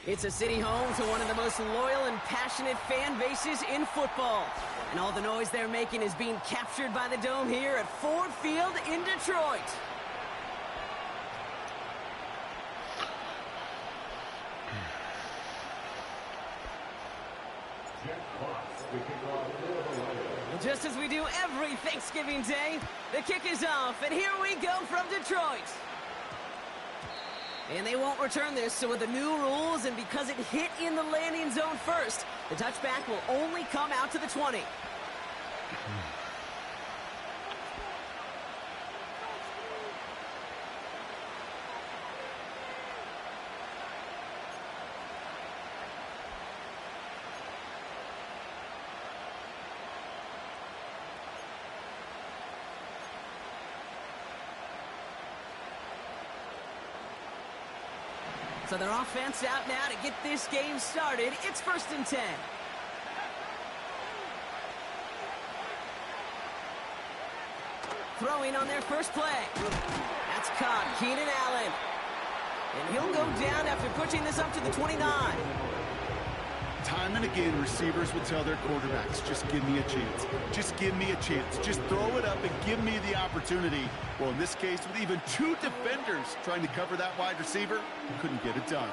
It's a city home to one of the most loyal and passionate fan bases in football. And all the noise they're making is being captured by the Dome here at Ford Field in Detroit. Just as we do every Thanksgiving Day, the kick is off, and here we go from Detroit. And they won't return this, so with the new rules and because it hit in the landing zone first, the touchback will only come out to the 20. So their offense out now to get this game started. It's 1st and 10. Throwing on their first play. That's caught. Keenan Allen. And he'll go down after pushing this up to the 29. Time and again, receivers will tell their quarterbacks, just give me a chance. Just give me a chance. Just throw it up and give me the opportunity. Well, in this case, with even 2 defenders trying to cover that wide receiver, couldn't get it done.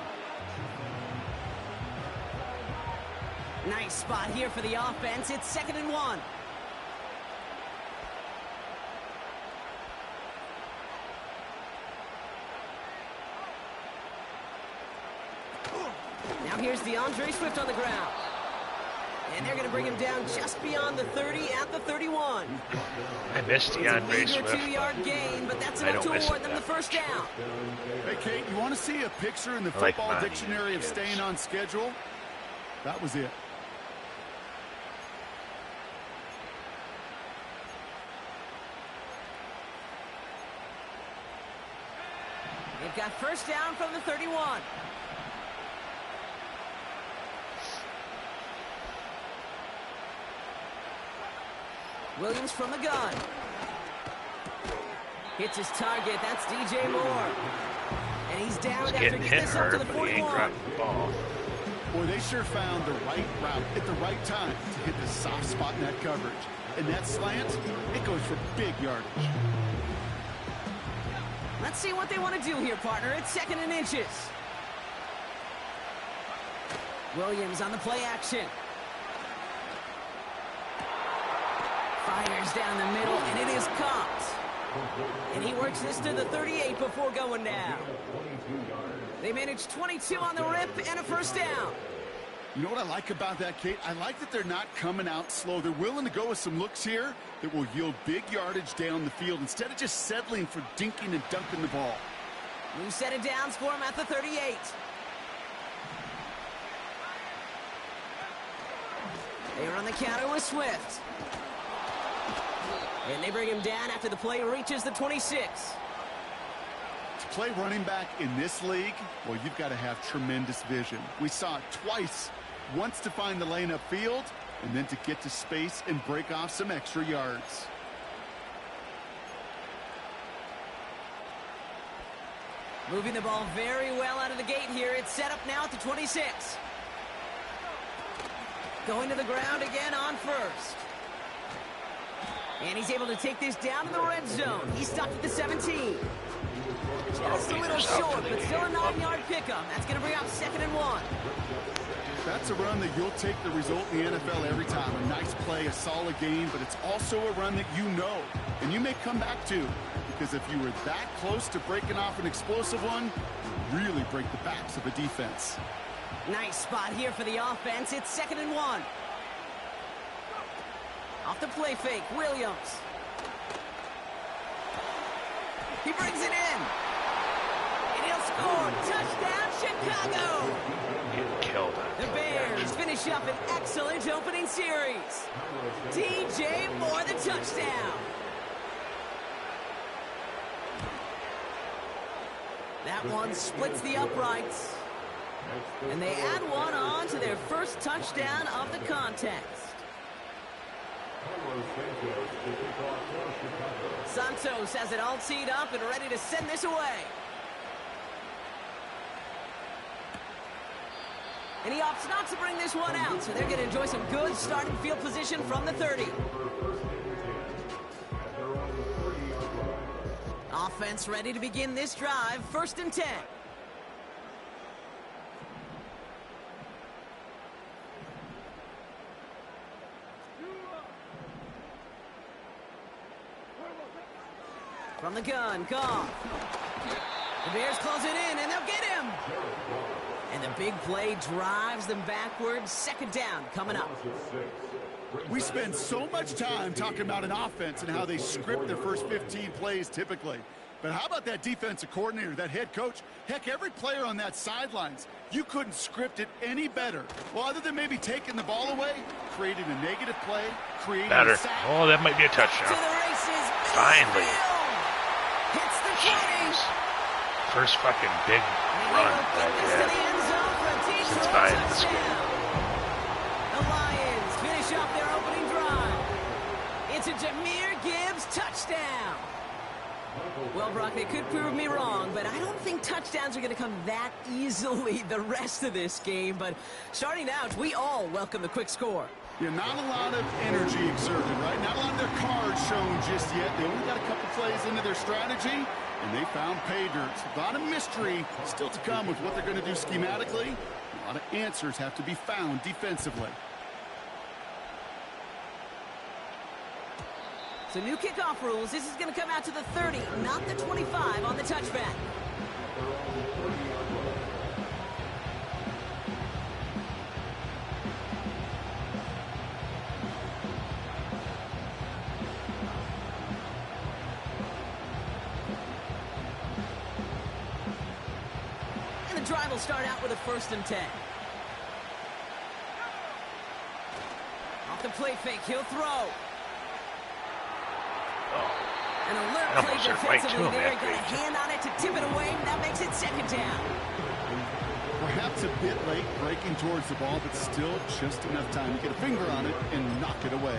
Nice spot here for the offense. It's 2nd and 1. Now here's DeAndre Swift on the ground. And they're going to bring him down just beyond the 30 at the 31. I missed DeAndre Swift. 2-yard gain, but that's enough to award them the first down. Hey, Kate, you want to see a picture in the football dictionary of staying on schedule? That was it. They've got first down from the 31. Williams from the gun. Hits his target. That's DJ Moore. And he's down after getting this up to the 41. Boy, they sure found the right route at the right time to hit the soft spot in that coverage. And that slant, it goes for big yardage. Let's see what they want to do here, partner. It's 2nd and inches. Williams on the play action. Fires down the middle, and it is caught. And he works this to the 38 before going down. They managed 22 on the rip and a first down. You know what I like about that, Kate? I like that they're not coming out slow. They're willing to go with some looks here that will yield big yardage down the field instead of just settling for dinking and dunking the ball. New set of downs for him at the 38. They are on the counter with Swift. And they bring him down after the play reaches the 26. To play running back in this league, well, you've got to have tremendous vision. We saw it twice. Once to find the lane upfield, and then to get to space and break off some extra yards. Moving the ball very well out of the gate here. It's set up now at the 26. Going to the ground again on first. And he's able to take this down to the red zone. He's stopped at the 17. Just a little short, but still a 9-yard pickup. That's going to bring up 2nd and 1. That's a run that you'll take the result in the NFL every time. A nice play, a solid game, but it's also a run that you know, and you may come back to, because if you were that close to breaking off an explosive one, you really break the backs of a defense. Nice spot here for the offense. It's 2nd and 1. Off the play fake, Williams. He brings it in. And he'll score. Touchdown, Chicago. You killed it. The Bears finish up an excellent opening series. DJ Moore, the touchdown. That one splits the uprights. And they add one on to their first touchdown of the contest. Santos has it all teed up and ready to send this away. And he opts not to bring this one out, so they're going to enjoy some good starting field position from the 30. Offense ready to begin this drive, 1st and 10. From the gun, Goff. The Bears close it in, and they'll get him. And the big play drives them backwards. 2nd down coming up. We spend so much time talking about an offense and how they script their first 15 plays typically. But how about that defensive coordinator, that head coach? Heck, every player on that sidelines, you couldn't script it any better. Well, other than maybe taking the ball away, creating a negative play, creating Better. a sack. Oh, that might be a To touchdown. the races. Finally. Hits the 20. First fucking big run that he had since buying the school. The Lions finish off their opening drive. It's a Jahmyr Gibbs touchdown. Well, Brock, they could prove me wrong, but I don't think touchdowns are going to come that easily the rest of this game. But starting out, we all welcome the quick score. Yeah, not a lot of energy exerted, right? Not a lot of their cards shown just yet. They only got a couple plays into their strategy, and they found pay dirt. A lot of mystery still to come with what they're going to do schematically. A lot of answers have to be found defensively. So new kickoff rules. This is going to come out to the 30, not the 25 on the touchback. And the drive will start out with a 1st and 10. Off the play fake, he'll throw. An alert I play almost went right to defensively him there. after Got a he- hand on it to tip it away, and that makes it 2nd down. Perhaps a bit late breaking towards the ball, but still just enough time to get a finger on it and knock it away.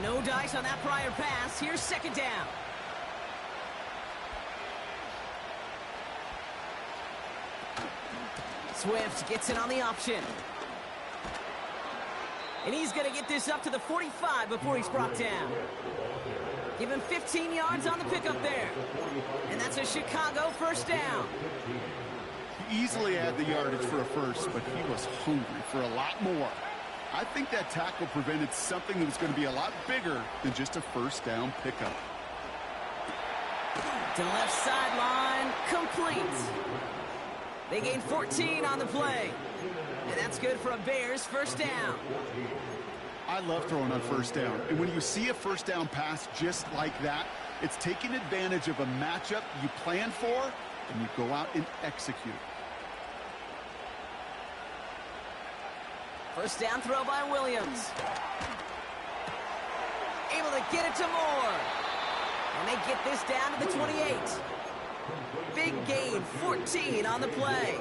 No dice on that prior pass. Here's 2nd down. Swift gets it on the option. And he's going to get this up to the 45 before he's brought down. Give him 15 yards on the pickup there. And that's a Chicago 1st down. He easily had the yardage for a first, but he was hungry for a lot more. I think that tackle prevented something that was going to be a lot bigger than just a 1st down pickup. To the left sideline, complete. They gain 14 on the play. And that's good for a Bears 1st down. I love throwing on 1st down. And when you see a 1st down pass just like that, it's taking advantage of a matchup you plan for, and you go out and execute. 1st down throw by Williams. Able to get it to Moore. And they get this down to the 28. Big gain, 14 on the play.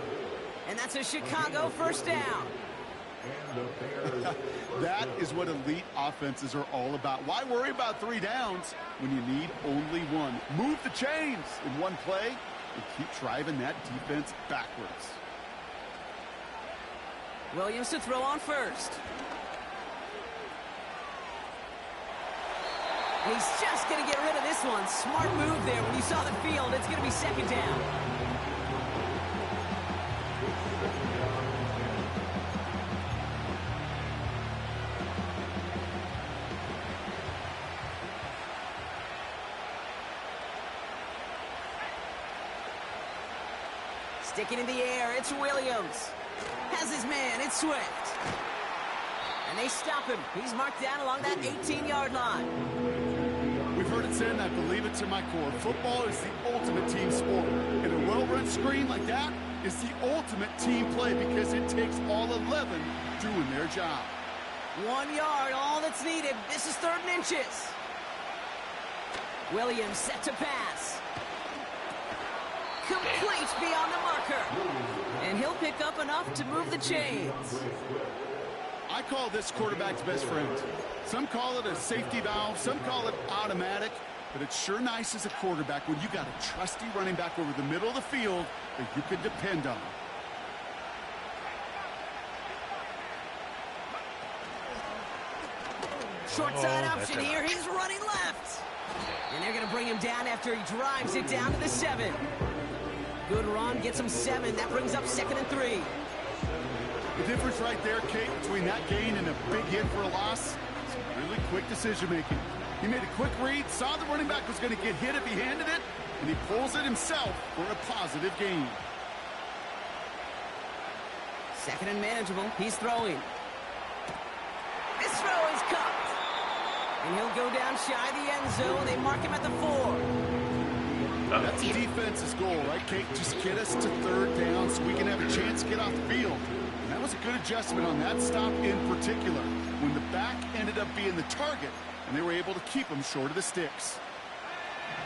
And that's a Chicago 1st down. That is what elite offenses are all about. Why worry about 3 downs when you need only 1? Move the chains in one play and keep driving that defense backwards. Williams to throw on 1st. And he's just going to get rid of this one. Smart move there. When you saw the field, it's going to be 2nd down. Sticking in the air, it's Williams. Has his man, it's Swift. And they stop him. He's marked down along that 18-yard line. We've heard it said, and I believe it to my core. Football is the ultimate team sport. And a well-run screen like that is the ultimate team play because it takes all 11 doing their job. 1 yard, all that's needed. This is 3rd and inches. Williams set to pass. Complete beyond the marker. And he'll pick up enough to move the chains. I call this quarterback's best friend. Some call it a safety valve, some call it automatic. but it's sure nice as a quarterback when you got a trusty running back over the middle of the field that you can depend on. Short side option here. He's running left. And they're going to bring him down after he drives it down to the 7. Good run, gets him 7. That brings up 2nd and 3. The difference right there, Kate, between that gain and a big hit for a loss is really quick decision-making. He made a quick read, saw the running back was going to get hit if he handed it, and he pulls it himself for a positive gain. 2nd and manageable. He's throwing. This throw is caught. And he'll go down shy of the end zone. They mark him at the 4. That's the defense's goal, right, Kate? Just get us to 3rd down so we can have a chance to get off the field. And that was a good adjustment on that stop in particular, when the back ended up being the target, and they were able to keep him short of the sticks.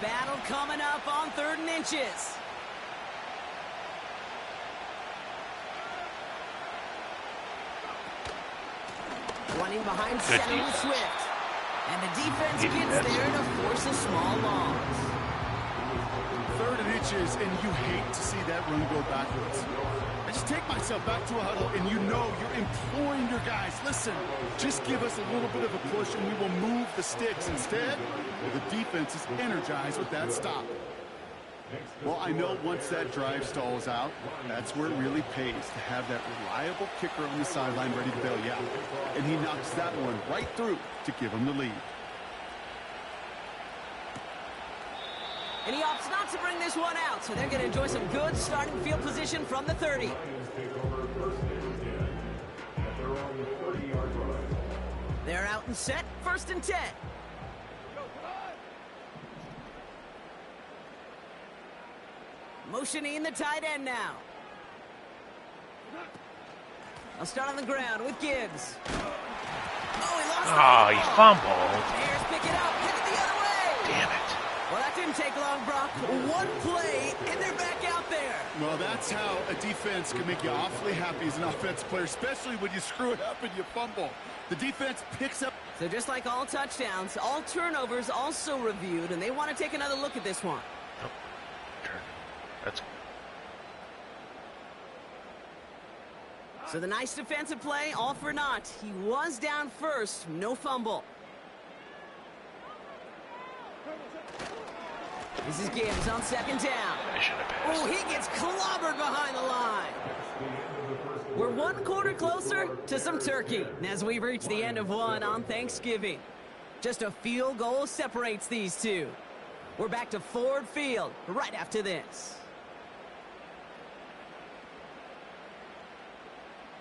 Battle coming up on 3rd and inches. Running behind center with Swift. And the defense gets there to force a small loss. 3rd and inches, and you hate to see that run go backwards. I just take myself back to a huddle, and you know you're imploring your guys, listen, just give us a little bit of a push, and we will move the sticks. Instead, the defense is energized with that stop. Well, I know once that drive stalls out, that's where it really pays to have that reliable kicker on the sideline ready to bail you out. And he knocks that one right through to give him the lead. And he opts not to bring this one out, so they're going to enjoy some good starting field position from the 30. They're out and set, 1st and 10. Motioning the tight end now. I'll start on the ground with Gibbs. Oh, he lost the ball. He fumbled. Bears pick it up, hit it the other way. Damn it. Well, that didn't take long, Brock. One play, and they're back out there. Well, that's how a defense can make you awfully happy as an offensive player, especially when you screw it up and you fumble. The defense picks up. So just like all touchdowns, all turnovers also reviewed, and they want to take another look at this one. Oh, turn. That's So the nice defensive play, all for naught. He was down first, no fumble. This is Gibbs on 2nd down. I should have passed. Oh, he gets clobbered behind the line. We're 1 quarter closer to some turkey as we reach the end of one on Thanksgiving. Just a field goal separates these two. We're back to Ford Field right after this.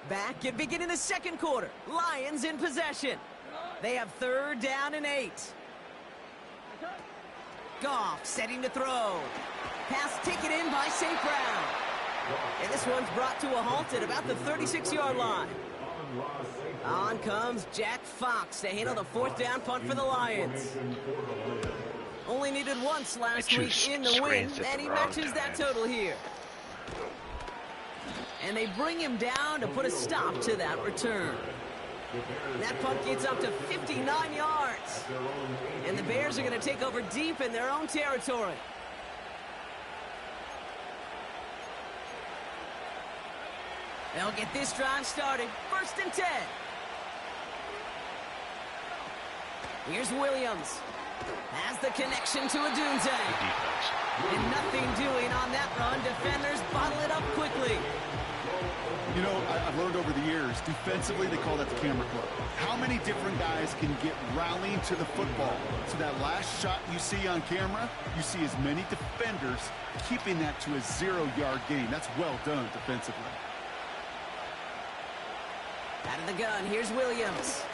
Back at beginning the 2nd quarter. Lions in possession. They have 3rd down and 8. Goff setting to throw. Pass taken in by St. Brown. And this one's brought to a halt at about the 36-yard line. On comes Jack Fox to handle the 4th down punt for the Lions. Only needed once last week in the win, and he matches that total here. And they bring him down to put a stop to that return. That punt gets up to 59 yards. And the Bears are going to take over deep in their own territory. They'll get this drive started. 1st and 10. Here's Williams. Has the connection to Odunze. And nothing doing on that run. Defenders bottle it up quickly. You know, I've learned over the years, defensively, they call that the camera club. How many different guys can get rallying to the football? So that last shot you see on camera, you see as many defenders keeping that to a 0-yard gain. That's well done defensively. Out of the gun, here's Williams.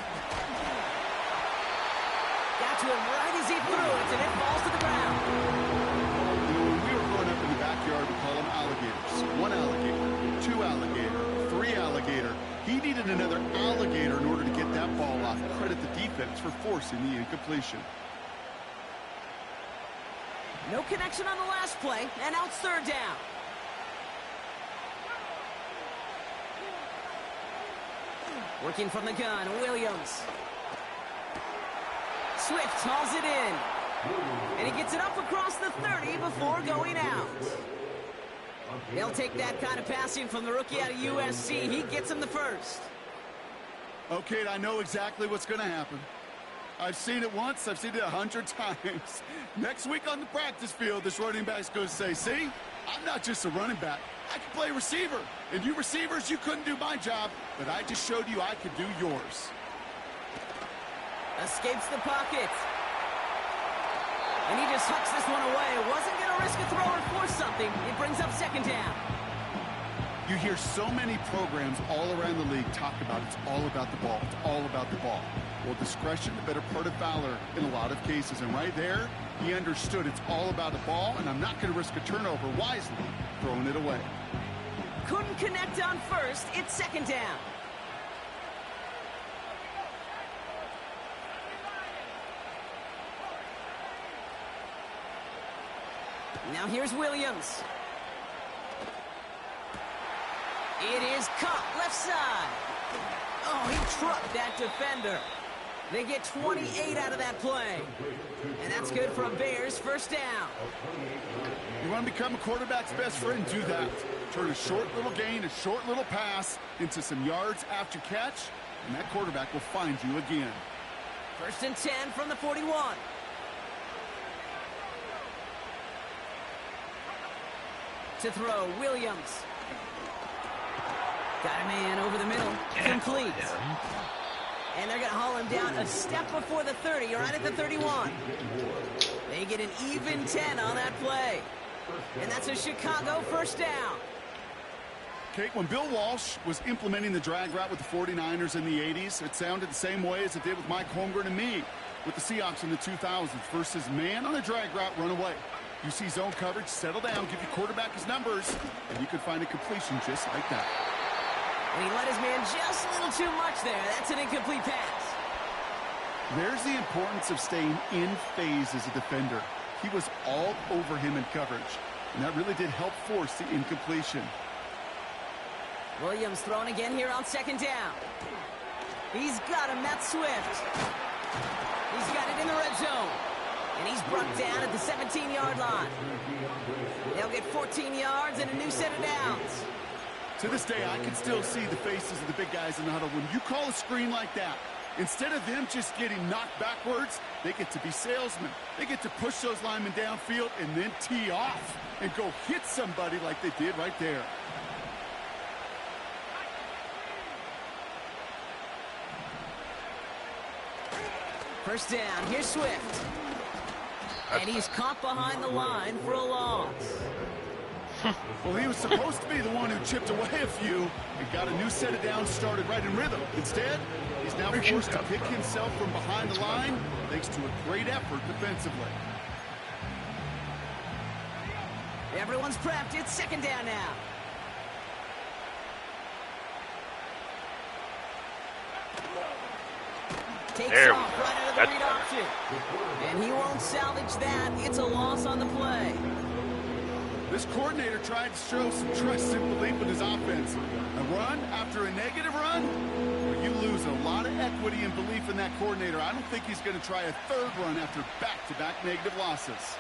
Got to him right as he threw it, and it falls to the ground. You know, when we were growing up in the backyard, we call them alligators. 1 alligator, 2 alligator, 3 alligator. He needed another alligator in order to get that ball off. Credit the defense for forcing the incompletion. No connection on the last play, and now it's 3rd down. Working from the gun, Williams. Swift hauls it in. And he gets it up across the 30 before going out. They'll take that kind of passing from the rookie out of USC. He gets him the first. Okay, I know exactly what's going to happen. I've seen it once. I've seen it 100 times. Next week on the practice field, this running back's going to say, see, I'm not just a running back. I can play receiver. And you receivers, you couldn't do my job, but I just showed you I could do yours. Escapes the pocket. And he just hucks this one away. Wasn't going to risk a throw or force something. It brings up second down. You hear so many programs all around the league talk about it's all about the ball. It's all about the ball. Well, discretion, the better part of valor in a lot of cases. And right there, he understood it's all about the ball, and I'm not going to risk a turnover wisely, throwing it away. Couldn't connect on first. It's second down. Now here's Williams. It is caught left side. Oh, he trucked that defender. They get 28 out of that play. And that's good for a Bears first down. You want to become a quarterback's best friend, do that. Turn a short little gain, a short little pass into some yards after catch, and that quarterback will find you again. First and 10 from the 41. To throw, Williams. Got a man over the middle. Complete. And they're going to haul him down a step before the 30, right at the 31. They get an even 10 on that play. And that's a Chicago first down. Kate, when Bill Walsh was implementing the drag route with the 49ers in the 80s, it sounded the same way as it did with Mike Holmgren and me with the Seahawks in the 2000s versus man on a drag route, run away. You see zone coverage, settle down, give your quarterback his numbers, and you could find a completion just like that. And he let his man just a little too much there. That's an incomplete pass. There's the importance of staying in phase as a defender. He was all over him in coverage, and that really did help force the incompletion. Williams throwing again here on second down. He's got him, that's Swift. He's got it in the red zone. And he's brought down at the 17-yard line. They'll get 14 yards and a new set of downs. To this day, I can still see the faces of the big guys in the huddle. When you call a screen like that, instead of them just getting knocked backwards, they get to be salesmen. They get to push those linemen downfield and then tee off and go hit somebody like they did right there. First down, here's Swift. And he's caught behind the line for a loss. Well, he was supposed to be the one who chipped away a few and got a new set of downs started right in rhythm. Instead, he's now forced to pick himself from behind the line thanks to a great effort defensively. Everyone's prepped. It's second down now. Takes off right out of the read option. And he won't salvage that. It's a loss on the play. This coordinator tried to show some trust and belief in his offense. A run after a negative run, well, you lose a lot of equity and belief in that coordinator. I don't think he's going to try a third run after back-to-back negative losses.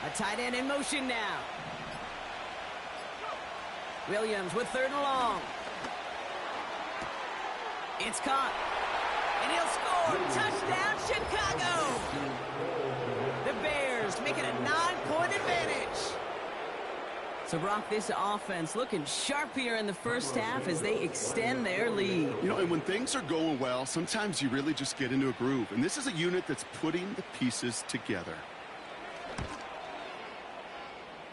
A tight end in motion now. Williams with third and long. It's caught. And he'll score. Touchdown, Chicago. The Bears make it a 9-point advantage. So, Brock, this offense looking sharp here in the first half as they extend their lead. You know, and when things are going well, sometimes you really just get into a groove. And this is a unit that's putting the pieces together.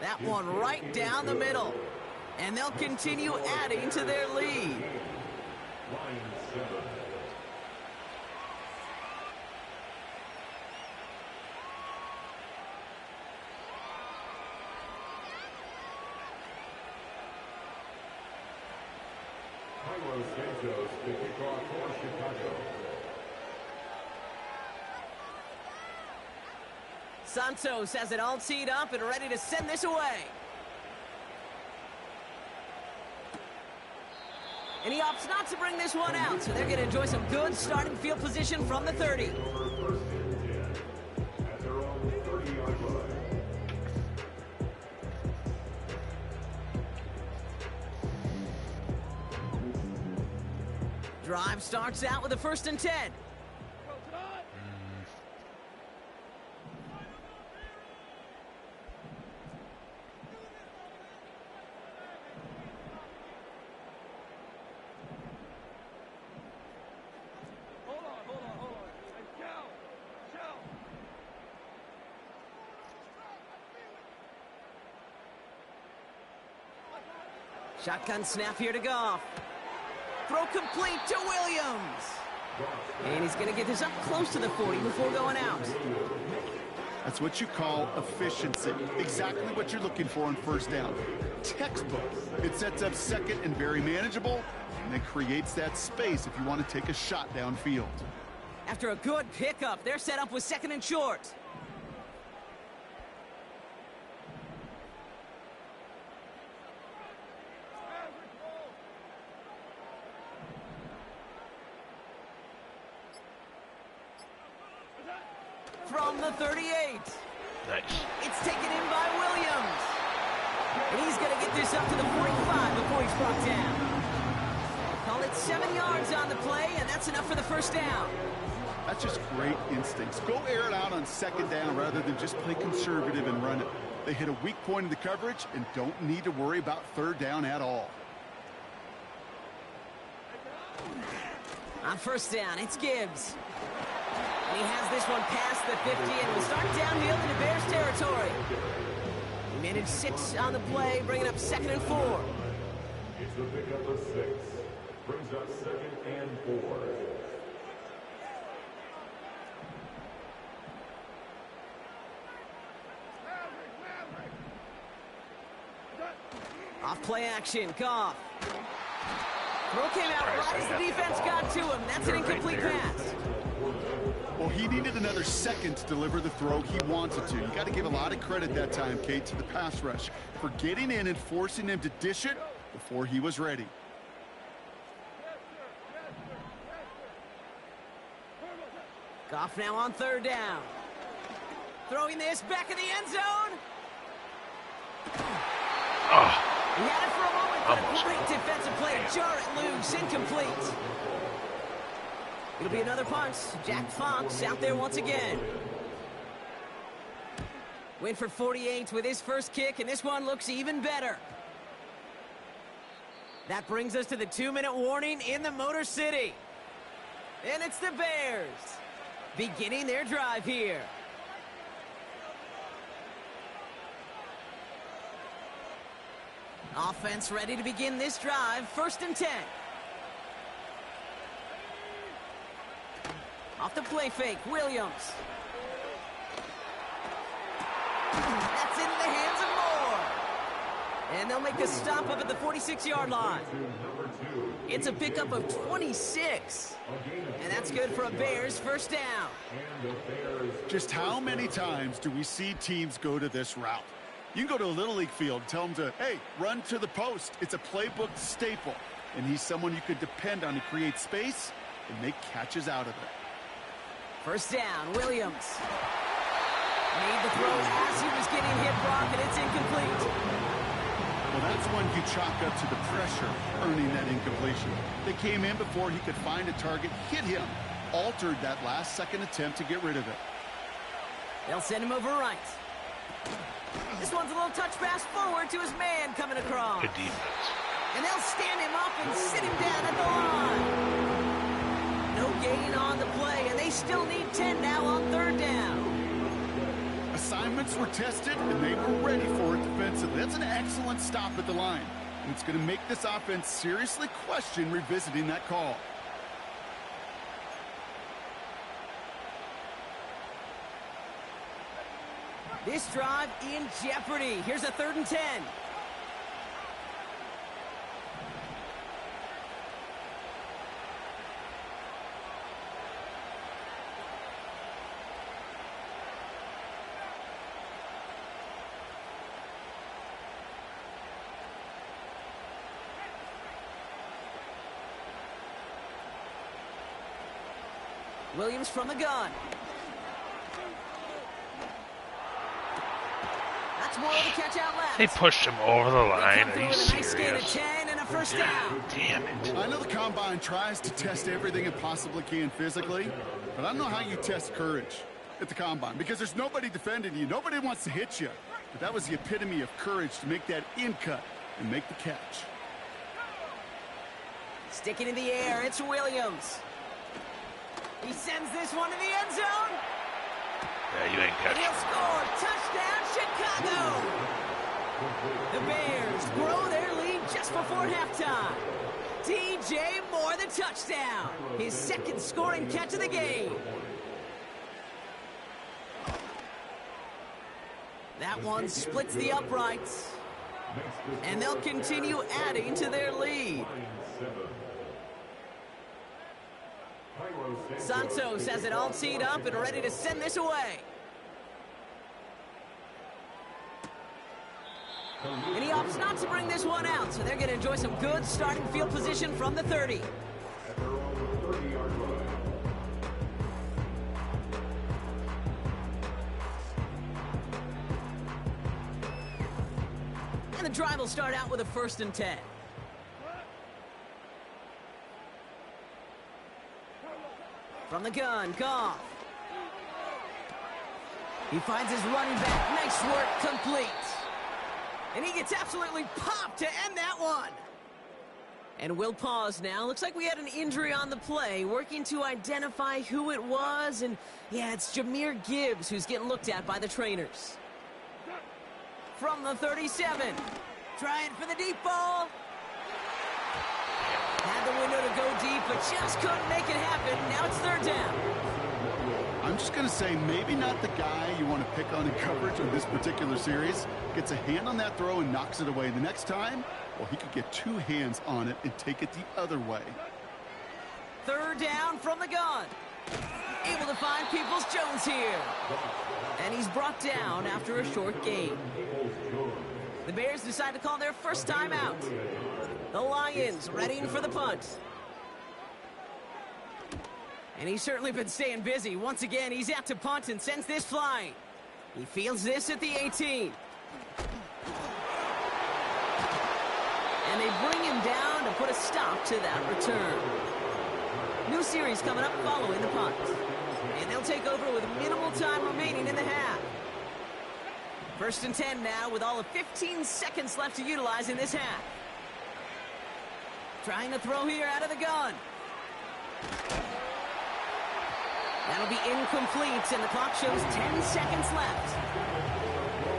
That one right down the middle. And they'll continue adding to their lead. Santos has it all teed up and ready to send this away. And he opts not to bring this one out, so they're going to enjoy some good starting field position from the 30. Drive starts out with a 1st and 10. Shotgun snap here to Goff. Throw complete to Williams. And he's going to get this up close to the 40 before going out. That's what you call efficiency. Exactly what you're looking for on 1st down. Textbook. It sets up 2nd and very manageable, and it creates that space if you want to take a shot downfield. After a good pickup, they're set up with 2nd and short. From the 38. Nice. It's taken in by Williams. And he's going to get this up to the 45 before he's brought down. Call it 7 yards on the play, and that's enough for the 1st down. That's just great instincts. Go air it out on 2nd down rather than just play conservative and run it. They hit a weak point in the coverage and don't need to worry about 3rd down at all. On 1st down, it's Gibbs. And he has this one past the 50 and will start downhill into Bears territory. He managed 6 on the play, bringing up 2nd and 4. It's the pickup of 6. Brings up 2nd and 4. Off play action, Goff. Throw came out right as the defense got to him. That's an incomplete pass. Well, he needed another 2nd to deliver the throw he wanted to. You got to give a lot of credit that time, Kate, to the pass rush for getting in and forcing him to dish it before he was ready. Goff now on 3rd down. Throwing this back in the end zone. He had it for a moment, but a great defensive play to jar it loose. Incomplete. It'll be another punt. Jack Fox out there once again. Went for 48 with his 1st kick, and this one looks even better. That brings us to the 2-minute warning in the Motor City. And it's the Bears beginning their drive here. Offense ready to begin this drive. 1st and 10. Off the play fake, Williams. That's into the hands of Moore. And they'll make a stop up at the 46-yard line. It's a pickup of 26. And that's good for a Bears 1st down. Just how many times do we see teams go to this route? You can go to a Little League field and tell them to, hey, run to the post. It's a playbook staple. And he's someone you could depend on to create space and make catches out of it. 1st down, Williams. Made the throw as he was getting hit, Brock, and it's incomplete. Well, that's one you chalk up to the pressure, earning that incompletion. They came in before he could find a target, hit him, altered that last 2nd attempt to get rid of it. They'll send him over right. This one's a little touch pass forward to his man coming across. Good defense. And they'll stand him up and sit him down at the line. No gain on the play, and they still need 10 now on 3rd down. Assignments were tested, and they were ready for it defensively. That's an excellent stop at the line. And it's going to make this offense seriously question revisiting that call. This drive in jeopardy. Here's a 3rd and 10. Williams from the gun. That's more of the catch out left. They pushed him over the line. Are you With a nice gain of serious? 10 and a first down. Damn it. I know the Combine tries to test everything it possibly can physically, but I don't know how you test courage at the Combine because there's nobody defending you. Nobody wants to hit you. But that was the epitome of courage to make that in cut and make the catch. Sticking in the air, it's Williams. He sends this one to the end zone. Yeah, you ain't And catching he'll him. score. Touchdown, Chicago. The Bears grow their lead just before halftime. DJ Moore, the touchdown. His second scoring catch of the game. That one splits the uprights. And they'll continue adding to their lead. Santos has it all teed up and ready to send this away. And he opts not to bring this one out, so they're going to enjoy some good starting field position from the 30. And the drive will start out with a 1st and 10. From the gun, Goff. He finds his running back. Nice work, complete. And he gets absolutely popped to end that one. And we'll pause now. Looks like we had an injury on the play. Working to identify who it was. And yeah, it's Jahmyr Gibbs who's getting looked at by the trainers. From the 37. Trying for the deep ball. Had the window to go deep, but just couldn't make it happen. Now it's 3rd down. I'm just going to say maybe not the guy you want to pick on in coverage on this particular series. Gets a hand on that throw and knocks it away. The next time, well, he could get 2 hands on it and take it the other way. 3rd down from the gun. Able to find Peoples-Jones here. And he's brought down after a short gain. The Bears decide to call their first timeout. The Lions readying for the punt. And he's certainly been staying busy. Once again, he's out to punt and sends this flying. He fields this at the 18. And they bring him down to put a stop to that return. New series coming up following the punt. And they'll take over with minimal time remaining in the half. 1st and 10 now with all of 15 seconds left to utilize in this half. Trying to throw here out of the gun. That'll be incomplete, and the clock shows 10 seconds left.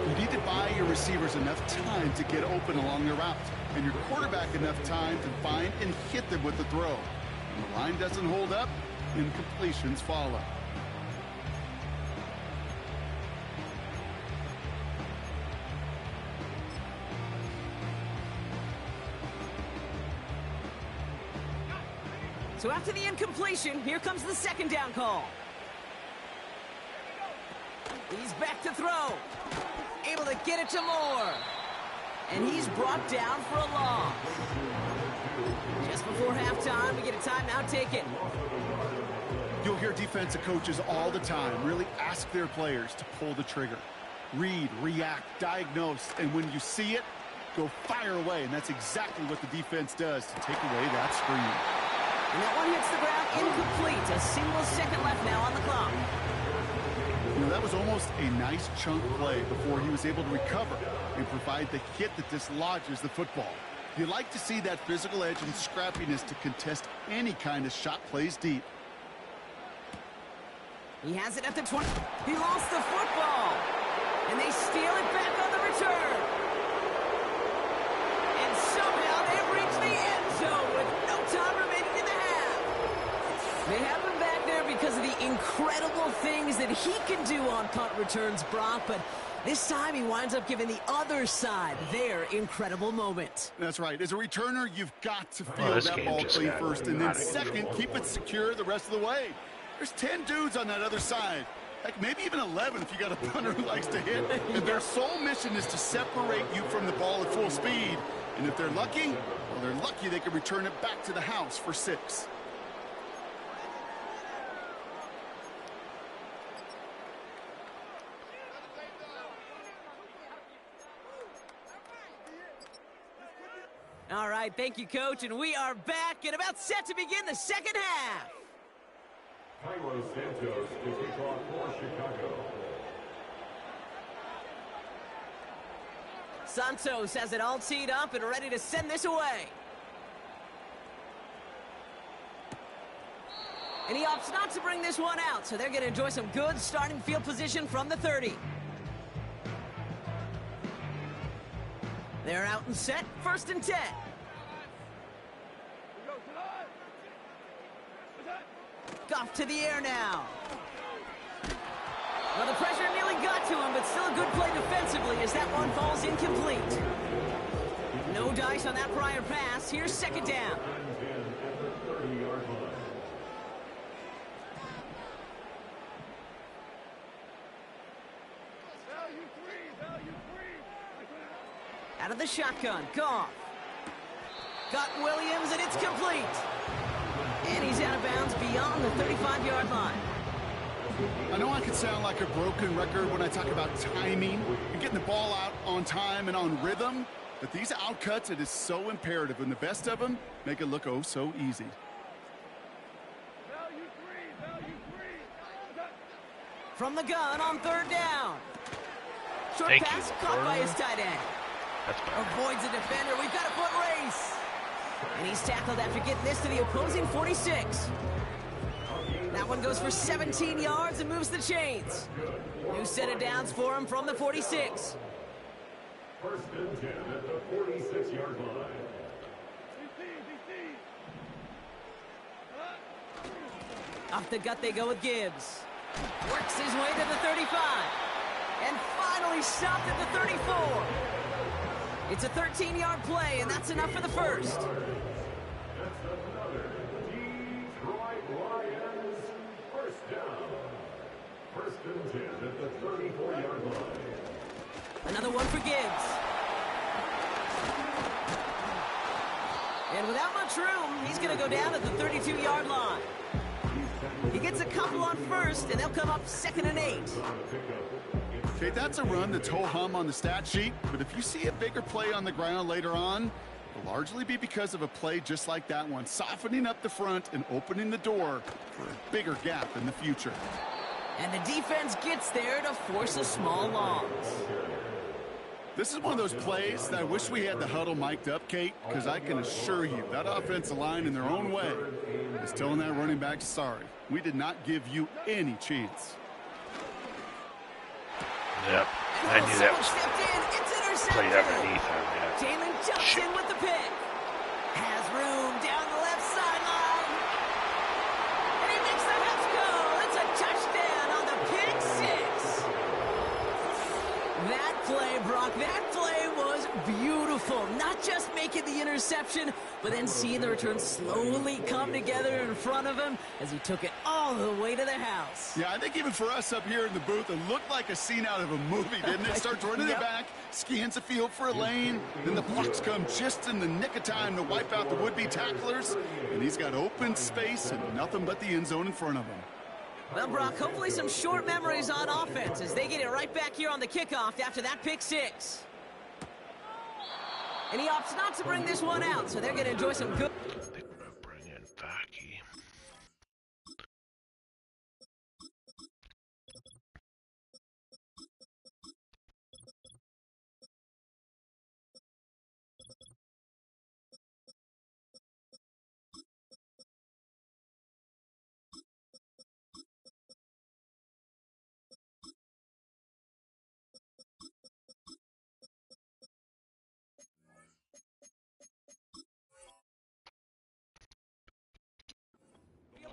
You need to buy your receivers enough time to get open along the route, and your quarterback enough time to find and hit them with the throw. When the line doesn't hold up, incompletions follow. So after the incompletion, here comes the 2nd down call. He's back to throw. Able to get it to Moore. And he's brought down for a loss. Just before halftime, we get a timeout taken. You'll hear defensive coaches all the time really ask their players to pull the trigger. Read, react, diagnose, and when you see it, go fire away. And that's exactly what the defense does to take away that screen. And that one hits the ground incomplete. A single second left now on the clock. You know, that was almost a nice chunk play before he was able to recover and provide the hit that dislodges the football. You like to see that physical edge and scrappiness to contest any kind of shot plays deep. He has it at the 20. He lost the football. And they steal it back on the return. And somehow they've reached the end zone with no time remaining in the half. They have him back there because of the incredible things that he can do on punt returns, Brock, but this time he winds up giving the other side their incredible moment. That's right. As a returner, you've got to feel this that game ball just clean got first, and then out of second, control. keep it secure the rest of the way. There's 10 dudes on that other side. Heck, maybe even 11 if you got a punter who likes to hit. And their sole mission is to separate you from the ball at full speed. And if they're lucky, well, they're lucky they can return it back to the house for 6. All right, thank you, Coach, and we are back and about set to begin the second half. Cairo Santos to kick off for Chicago. Santos has it all teed up and ready to send this away. And he opts not to bring this one out, so they're going to enjoy some good starting field position from the 30. They're out and set, 1st and 10. Goff to the air now. Well, the pressure nearly got to him, but still a good play defensively as that one falls incomplete. No dice on that prior pass. Here's 2nd down. Out of the shotgun, Goff. Got Williams, and it's complete. And he's out of bounds beyond the 35-yard line. I know I can sound like a broken record when I talk about timing and getting the ball out on time and on rhythm, but these outcuts, it is so imperative, and the best of them make it look oh so easy. From the gun on 3rd down. Short Thank pass you, caught by Gordon. his tight end. That's bad. Avoids a defender. We've got a foot race. And he's tackled after getting this to the opposing 46. That one goes for 17 yards and moves the chains. New set of downs for him from the 46. 1st and 10 at the 46-yard line. Off the gut they go with Gibbs. Works his way to the 35. And finally stopped at the 34. It's a 13-yard play, and that's enough for the 1st. That's another Detroit Lions 1st down. 1st and 10 at the 34-yard line. Another one for Gibbs. And without much room, he's going to go down at the 32-yard line. He gets a couple on 1st, and they'll come up 2nd and 8. Okay, that's a run that's ho-hum on the stat sheet, but if you see a bigger play on the ground later on, it'll largely be because of a play just like that one, softening up the front and opening the door for a bigger gap in the future. And the defense gets there to force a small loss. This is one of those plays that I wish we had the huddle mic'd up, Kate, because I can assure you that offensive line in their own way is telling that running back, sorry, we did not give you any chance. Yep. I knew that was Stepped in. It's intercepted. played underneath him. Yeah. Jalen jumps in with the pick. Has room down the left sideline. And he makes the Mets go. It's a touchdown on the pick 6. That play, Brock, that play was beautiful. Not just making the interception, but then seeing the return slowly come together in front of him as he took it all the way to the house. Yeah, I think even for us up here in the booth, it looked like a scene out of a movie, didn't it? Starts running it back, scans the field for a lane, then the blocks come just in the nick of time to wipe out the would-be tacklers, and he's got open space and nothing but the end zone in front of him. Well, Brock, hopefully some short memories on offense as they get it right back here on the kickoff after that pick 6. And he opts not to bring this one out, so they're going to enjoy some good... I think we're going to bring in Vaki.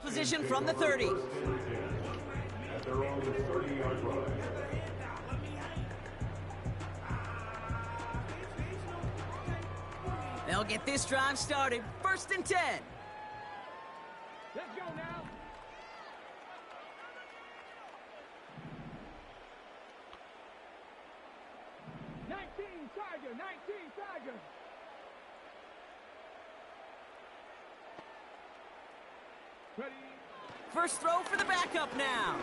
Position from the 30. At their own 30-yard line. They'll get this drive started. 1st and 10. Let's go now. Tiger, 19 Tiger. Ready. First throw for the backup now.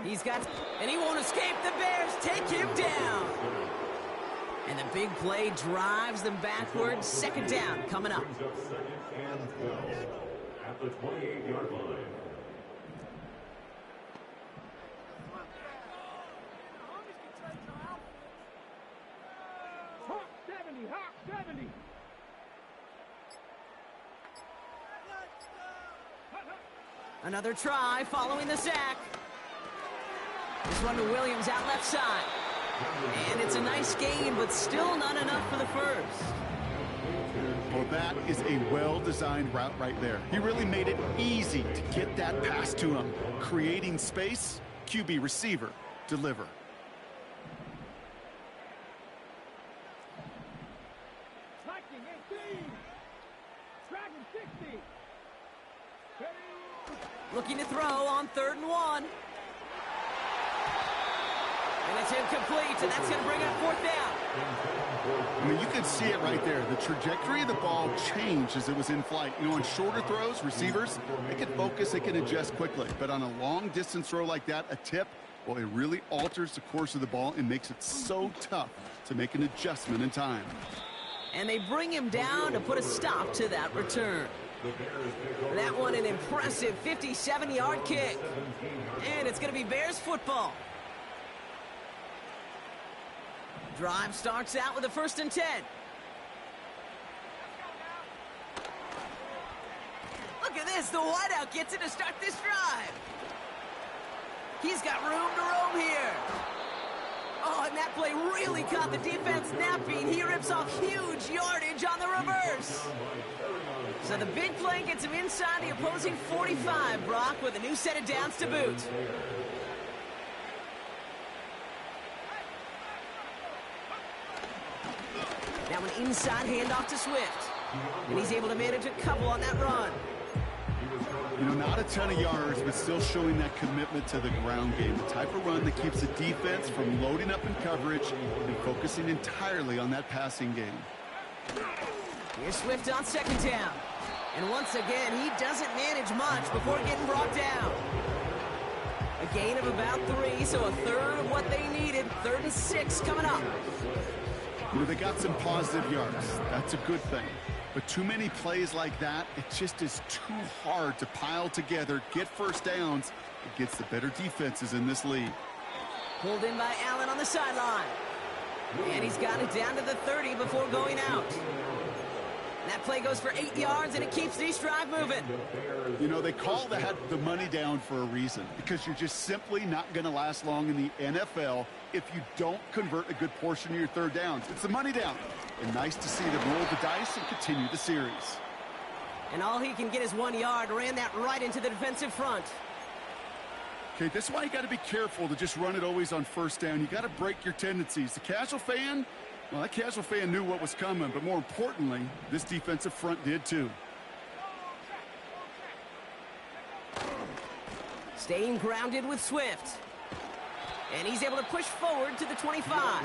He's got, and he won't escape. The Bears take him down. And the big play drives them backwards. Second down coming up. Brings up second and 12 at the 28-yard line. Hawk 70, Hawk 70. Another try following the sack. This one to Williams out left side. And it's a nice gain, but still not enough for the first. Well, that is a well-designed route right there. He really made it easy to get that pass to him. Creating space, QB receiver, deliver. Viking 18. Dragon 60. Looking to throw on 3rd and 1. And it's incomplete, and that's going to bring up 4th down. I mean, you can see it right there. The trajectory of the ball changed as it was in flight. You know, on shorter throws, receivers, they can focus, they can adjust quickly. But on a long-distance throw like that, a tip, well, it really alters the course of the ball and makes it so tough to make an adjustment in time. And they bring him down to put a stop to that return. That one an impressive 57-yard kick. And it's going to be Bears football. Drive starts out with a 1st and 10. Look at this. The wideout gets it to start this drive. He's got room to roam here. Oh, and that play really caught the defense napping. He rips off huge yardage on the reverse. So the big play gets him inside the opposing 45, Brock, with a new set of downs to boot. Now an inside handoff to Swift. And he's able to manage a couple on that run. You know, not a ton of yards, but still showing that commitment to the ground game. The type of run that keeps the defense from loading up in coverage and focusing entirely on that passing game. Here's Swift on 2nd down. And once again, he doesn't manage much before getting brought down. A gain of about 3, so a third of what they needed. 3rd and 6 coming up. You know, they got some positive yards. That's a good thing. But too many plays like that, it just is too hard to pile together, get first downs against the better defenses in this league. Pulled in by Allen on the sideline. And he's got it down to the 30 before going out. That play goes for 8 yards, and it keeps this drive moving. You know, they call that the money down for a reason, because you're just simply not going to last long in the NFL if you don't convert a good portion of your 3rd downs. It's the money down. And nice to see them roll the dice and continue the series. And all he can get is 1 yard. Ran that right into the defensive front. Okay, this is why you got to be careful to just run it always on 1st down. You got to break your tendencies. The casual fan, well, that casual fan knew what was coming, but more importantly, this defensive front did too. Staying grounded with Swift. And he's able to push forward to the 25.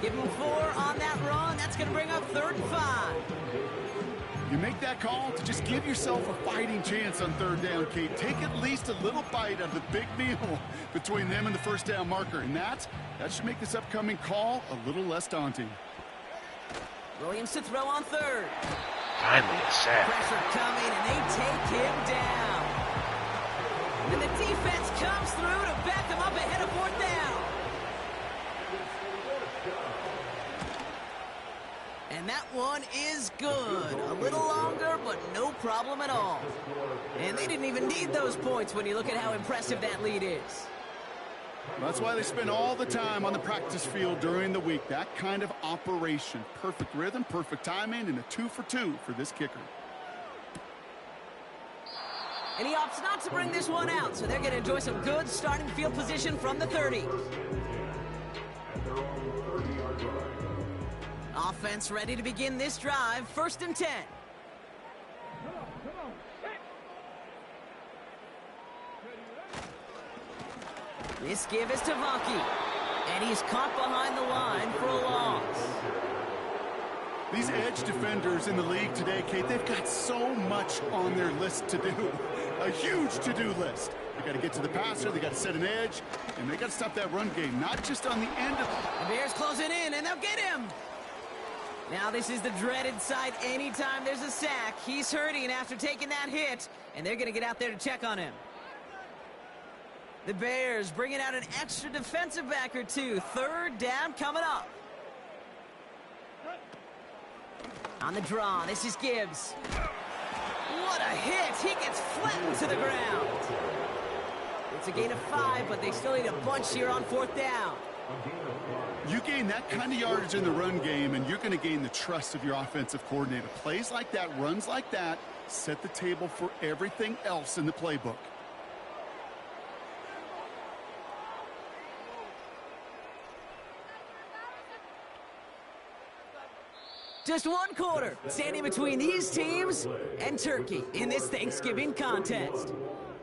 Give him 4 on that run. That's going to bring up 3rd and 5. You make that call to just give yourself a fighting chance on 3rd down, Kate. Take at least a little bite of the big meal between them and the 1st down marker. And that should make this upcoming call a little less daunting. Williams to throw on 3rd. Finally a sack. Pressure coming, and they take him down. And the defense comes through to back them up ahead of 4th down. And that one is good. A little longer, but no problem at all. And they didn't even need those points when you look at how impressive that lead is. Well, that's why they spend all the time on the practice field during the week. That kind of operation. Perfect rhythm, perfect timing, and a 2 for 2 for this kicker. And he opts not to bring this one out, so they're going to enjoy some good starting field position from the 30. Offense ready to begin this drive. 1st and 10. Come on. This give is to Vanke. And he's caught behind the line for a loss. These edge defenders in the league today, Kate, they've got so much on their list to do. A huge to-do list. They got to get to the passer, they got to set an edge, and they got to stop that run game, not just on the end of The Bears closing in, and they'll get him. Now this is the dreaded sight anytime there's a sack. He's hurting after taking that hit, and they're going to get out there to check on him. The Bears bringing out an extra defensive back or two. Third down coming up. On the draw, this is Gibbs. What a hit! He gets flattened to the ground. It's a gain of 5, but they still need a bunch here on 4th down. You gain that kind of yardage in the run game, and you're going to gain the trust of your offensive coordinator. Plays like that, runs like that, set the table for everything else in the playbook. Just one quarter, standing between these teams and Turkey in this Thanksgiving contest.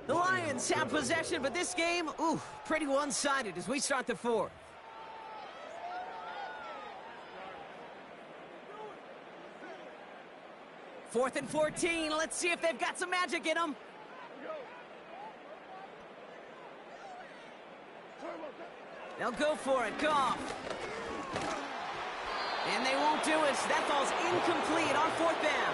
The Lions have possession, but this game, ooh, pretty one-sided as we start the 4th. Fourth and 14. Let's see if they've got some magic in them. They'll go for it. Goff. And they won't do it. That ball's incomplete on 4th down.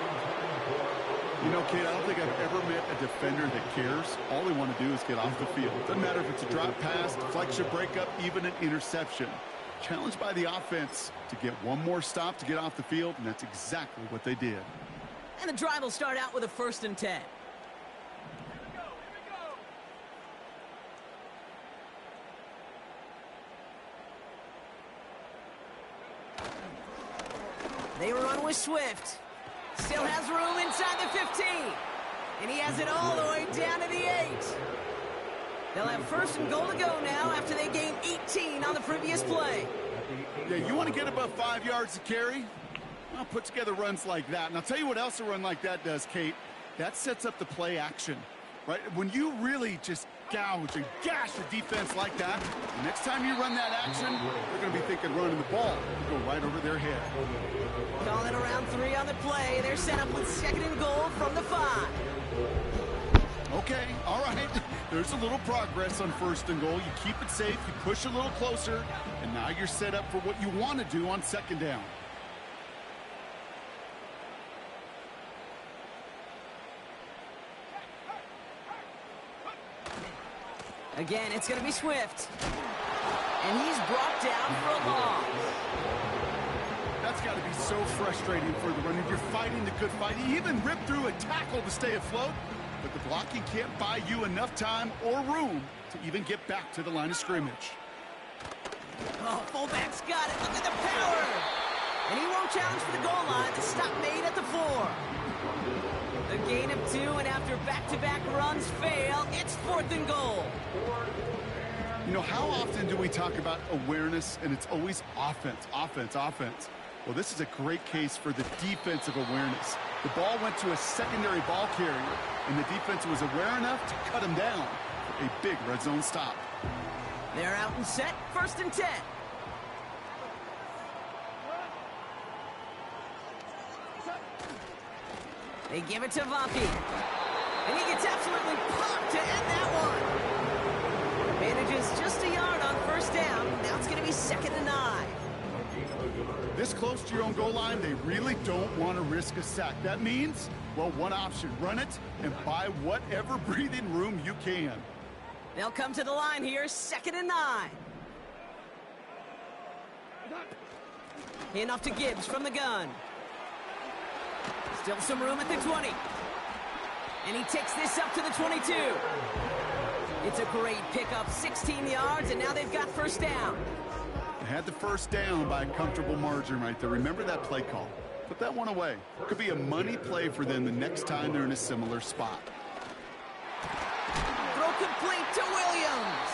You know, Kate, I don't think I've ever met a defender that cares. All they want to do is get off the field. Doesn't matter if it's a drop pass, deflection, breakup, even an interception. Challenged by the offense to get one more stop to get off the field, and that's exactly what they did. And the drive will start out with a 1st and 10. They run with Swift. Still has room inside the 15. And he has it all the way down to the 8. They'll have 1st and goal to go now after they gained 18 on the previous play. Yeah, you want to get above 5 yards to carry? Well, put together runs like that. And I'll tell you what else a run like that does, Kate. That sets up the play action, right? When you really just gouge and gash the defense like that, the next time you run that action, they're going to be thinking running the ball. You go right over their head. Calling around 3 on the play. They're set up with 2nd and goal from the 5. Okay, all right. There's a little progress on 1st and goal. You keep it safe, you push a little closer, and now you're set up for what you want to do on 2nd down. Again, it's going to be Swift. And he's brought down for a loss. That's got to be so frustrating for the runner. You're fighting the good fight. You even rip through a tackle to stay afloat, but the blocking can't buy you enough time or room to even get back to the line of scrimmage. Oh, fullback's got it. Look at the power. And he won't challenge for the goal line. The stop made at the 4. A gain of 2, and after back-to-back runs fail, it's 4th and goal. You know, how often do we talk about awareness, and it's always offense, offense, offense? Well, this is a great case for the defensive awareness. The ball went to a secondary ball carrier, and the defense was aware enough to cut him down for a big red zone stop. They're out and set, 1st and 10. They give it to Vaki. And he gets absolutely popped to end that one. Manages just a yard on 1st down. Now it's going to be 2nd and 9. This close to your own goal line, they really don't want to risk a sack. That means, well, one option, run it and buy whatever breathing room you can. They'll come to the line here, 2nd and 9. Hand off to Gibbs from the gun. Still some room at the 20. And he takes this up to the 22. It's a great pickup, 16 yards, and now they've got 1st down. They had the 1st down by a comfortable margin right there. Remember that play call. Put that one away. Could be a money play for them the next time they're in a similar spot. Throw complete to Williams.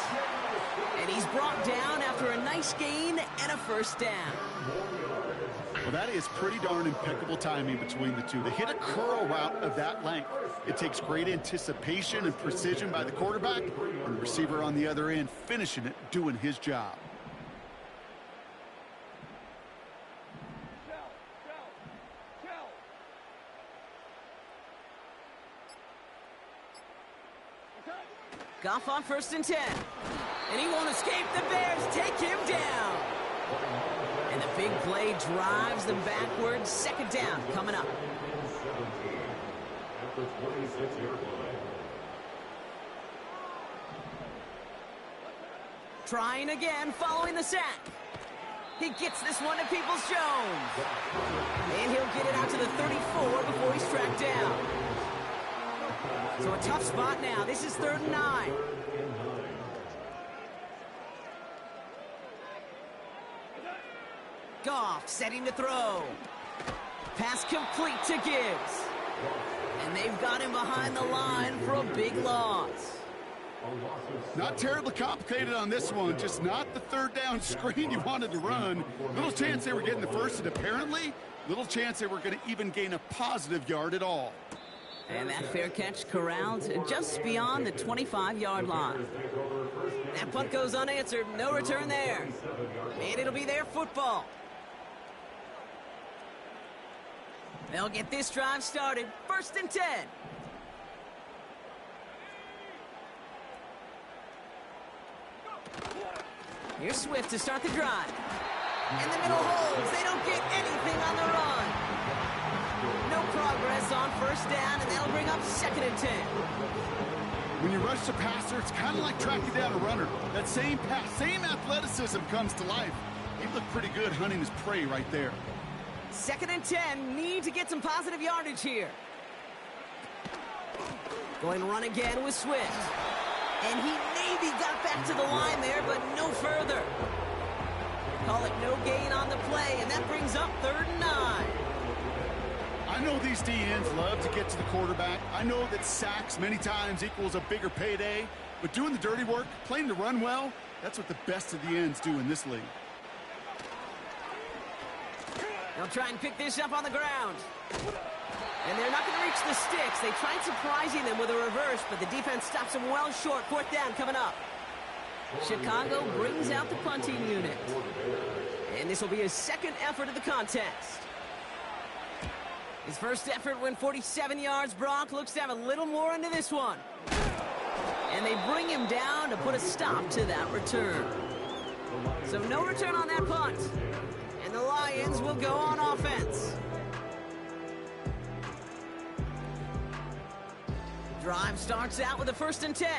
And he's brought down after a nice gain and a 1st down. Well, that is pretty darn impeccable timing between the two. They hit a curl route of that length. It takes great anticipation and precision by the quarterback, and the receiver on the other end finishing it, doing his job. Goff on 1st and 10. And he won't escape. The Bears take him down. And the big play drives them backwards. 2nd down coming up. At the 26-yard line. Trying again, following the sack. He gets this one to Peoples-Jones. And he'll get it out to the 34 before he's tracked down. So a tough spot now. This is 3rd and 9. Goff setting to throw. Pass complete to Gibbs. And they've got him behind the line for a big loss. Not terribly complicated on this one, just not the 3rd down screen you wanted to run. Little chance they were getting the first, and apparently little chance they were going to even gain a positive yard at all. And that fair catch corralled just beyond the 25-yard line. That punt goes unanswered, no return there. And it'll be their football. They'll get this drive started, 1st and 10. Here's Swift to start the drive. In the middle holes, they don't get anything on the run. No progress on 1st down, and that'll bring up 2nd and 10. When you rush the passer, it's kind of like tracking down a runner. That same pass, same athleticism comes to life. He looked pretty good hunting his prey right there. 2nd and 10, need to get some positive yardage here. Going to run again with Swift. And he maybe got back to the line there, but no further. Call it no gain on the play, and that brings up 3rd and 9. I know these DNs love to get to the quarterback. I know that sacks many times equals a bigger payday, but doing the dirty work, playing to run well, that's what the best of the ends do in this league. They'll try and pick this up on the ground. And they're not going to reach the sticks. They tried surprising them with a reverse, but the defense stops them well short. 4th down coming up. Chicago brings out the punting unit. And this will be his 2nd effort of the contest. His first effort went 47 yards. Brock looks to have a little more into this one. And they bring him down to put a stop to that return. So no return on that punt. And the Lions will go on offense. Drive starts out with a 1st and 10.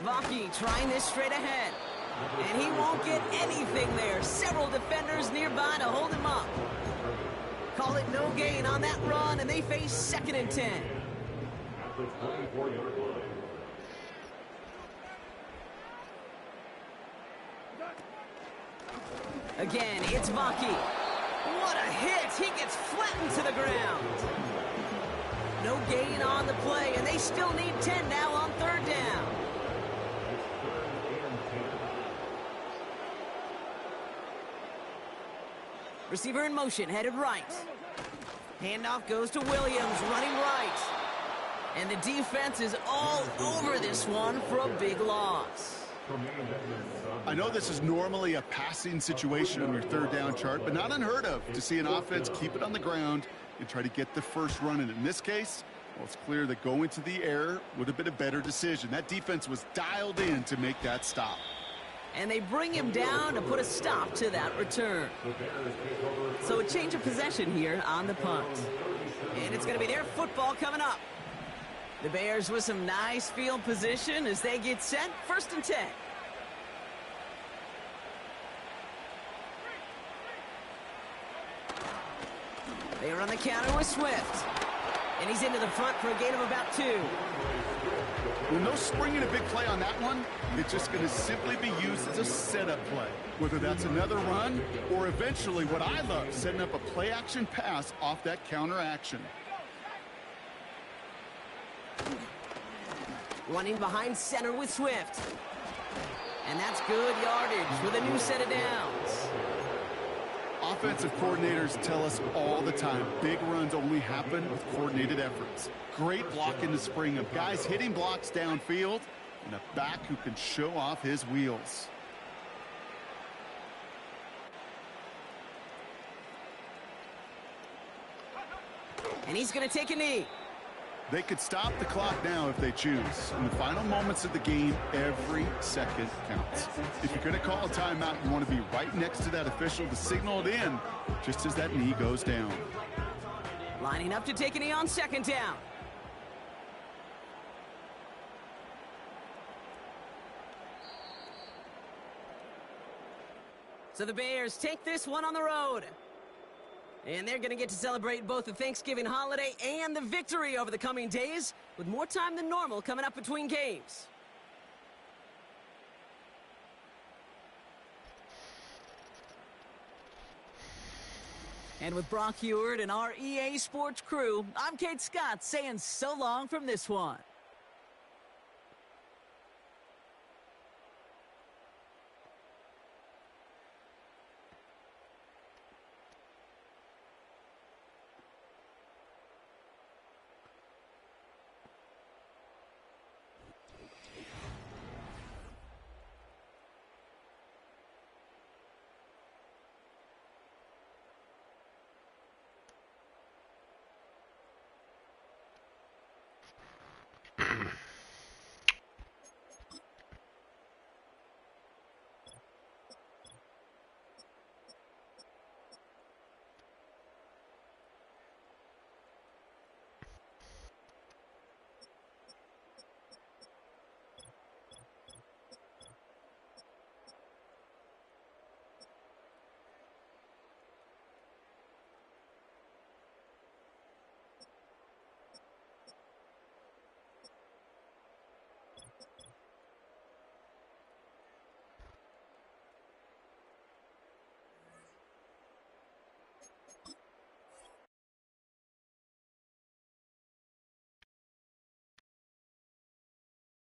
Vaki trying this straight ahead. And he won't get anything there. Several defenders nearby to hold him up. Call it no gain on that run, and they face 2nd and 10. At the 24-yard line. Again, it's Vaki. What a hit! He gets flattened to the ground. No gain on the play, and they still need 10 now on 3rd down. Receiver in motion, headed right. Handoff goes to Williams, running right. And the defense is all over this one for a big loss. I know this is normally a passing situation on your 3rd down chart, but not unheard of to see an offense keep it on the ground and try to get the first run. And in this case, well, it's clear that going to the air would have been a better decision. That defense was dialed in to make that stop. And they bring him down to put a stop to that return. So a change of possession here on the punt. And it's going to be their football coming up. The Bears with some nice field position as they get set. 1st and 10. They run the counter with Swift. And he's into the front for a gain of about 2. Well, no springing a big play on that one. It's just going to simply be used as a setup play. Whether that's another run or eventually what I love, setting up a play-action pass off that counter action. Running behind center with Swift. And that's good yardage with a new set of downs. Offensive coordinators tell us all the time, big runs only happen with coordinated efforts. Great block in the spring of guys hitting blocks downfield and a back who can show off his wheels. And he's going to take a knee. They could stop the clock now if they choose. In the final moments of the game, every second counts. If you're going to call a timeout, you want to be right next to that official to signal it in just as that knee goes down. Lining up to take a knee on second down. So the Bears take this one on the road. And they're going to get to celebrate both the Thanksgiving holiday and the victory over the coming days, with more time than normal coming up between games. And with Brock Heward and our EA Sports crew, I'm Kate Scott saying so long from this one.